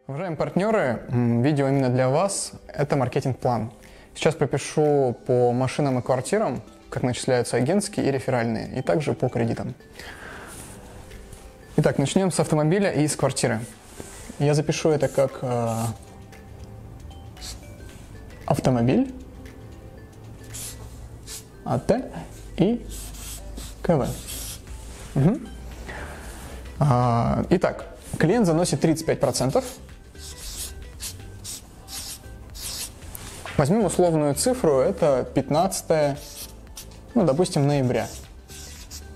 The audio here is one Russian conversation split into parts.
Уважаемые партнеры, видео именно для вас – это маркетинг-план. Сейчас пропишу по машинам и квартирам, как начисляются агентские и реферальные, и также по кредитам. Итак, начнем с автомобиля и с квартиры. Я запишу это как автомобиль, АТ и КВ. Итак, клиент заносит 35%. Возьмем условную цифру, это 15, допустим, ноября.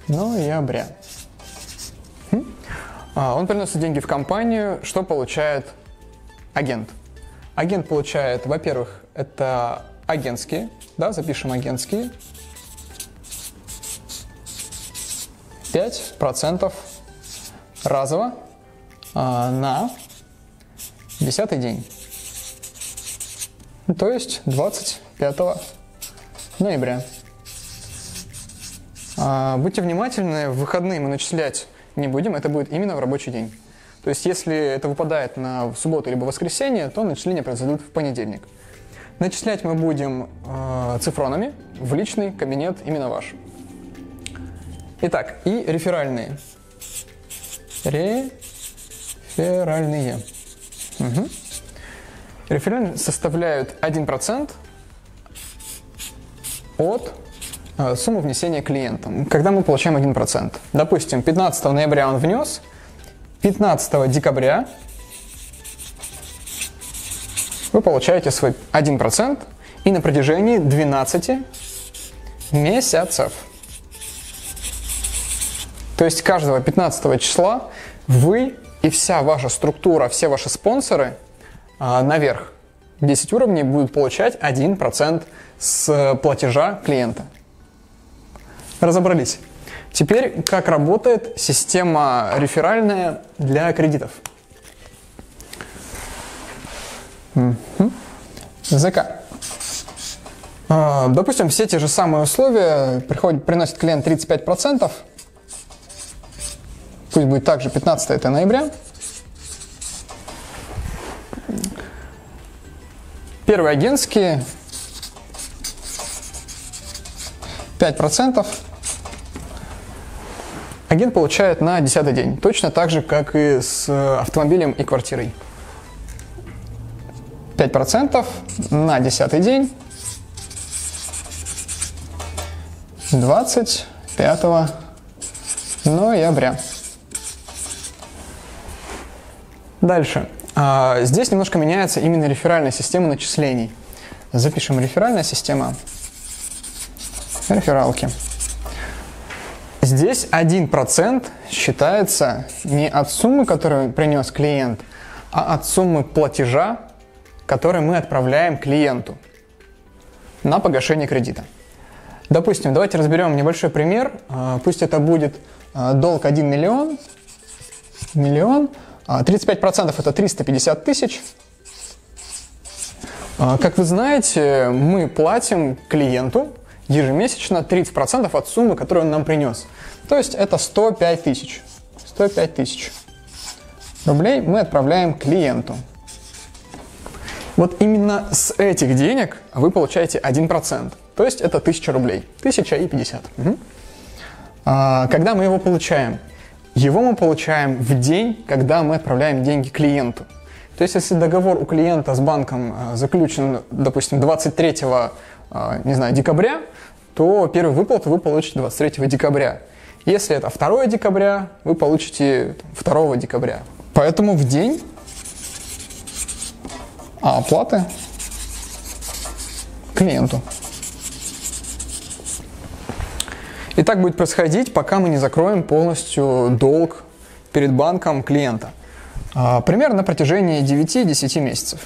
Ноября. Он приносит деньги в компанию. Что получает агент? Агент получает, во-первых, это агентские, запишем агентские, 5% разово на 10-й день. То есть 25 ноября. Будьте внимательны, в выходные мы начислять не будем, это будет именно в рабочий день. То есть если это выпадает на субботу либо воскресенье, то начисления произойдут в понедельник. Начислять мы будем цифронами в личный кабинет именно ваш. Итак, и реферальные. Реферальные. Реферальные составляют 1% от суммы внесения клиентом. Когда мы получаем 1%. Допустим, 15 ноября он внес, 15 декабря вы получаете свой 1% и на протяжении 12 месяцев. То есть каждого 15 числа вы и вся ваша структура, все ваши спонсоры наверх 10 уровней будут получать 1% с платежа клиента. Разобрались. Теперь, как работает система реферальная для кредитов. ЗК. Допустим, все те же самые условия. Приносит клиент 35%. Пусть будет также 15 ноября. Первые агентские 5%. Агент получает на 10-й день. Точно так же, как и с автомобилем и квартирой. 5% на 10-й день. 25 ноября. Дальше. Здесь немножко меняется именно реферальная система начислений. Запишем реферальная система. Рефералки. Здесь 1% считается не от суммы, которую принес клиент, а от суммы платежа, который мы отправляем клиенту на погашение кредита. Допустим, давайте разберем небольшой пример. Пусть это будет долг 1 миллион. 35% это 350 тысяч. Как вы знаете, мы платим клиенту ежемесячно 30% от суммы, которую он нам принес. То есть это 105 тысяч. 105 тысяч рублей мы отправляем клиенту. Вот именно с этих денег вы получаете 1%. То есть это 1000 рублей. 1050. Когда мы его получаем? Его мы получаем в день, когда мы отправляем деньги клиенту. То есть, если договор у клиента с банком заключен, допустим, 23 декабря, то первую выплату вы получите 23 декабря. Если это 2 декабря, вы получите 2 декабря. Поэтому в день оплаты клиенту. И так будет происходить, пока мы не закроем полностью долг перед банком клиента. Примерно на протяжении 9-10 месяцев.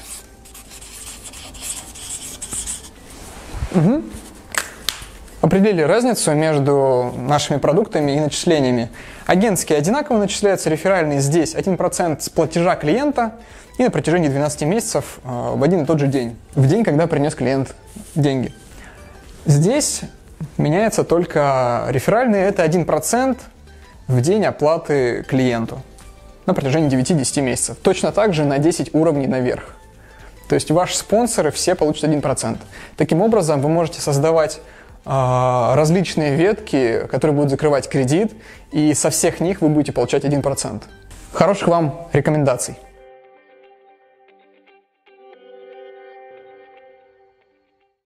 Определили разницу между нашими продуктами и начислениями. Агентские одинаково начисляются, реферальные здесь 1% с платежа клиента и на протяжении 12 месяцев в один и тот же день. В день, когда принес клиент деньги. Здесь меняется только реферальные, это 1% в день оплаты клиенту. на протяжении 9-10 месяцев. Точно так же на 10 уровней наверх. То есть ваши спонсоры все получат 1%. Таким образом, вы можете создавать различные ветки, которые будут закрывать кредит, и со всех них вы будете получать 1%. Хороших вам рекомендаций!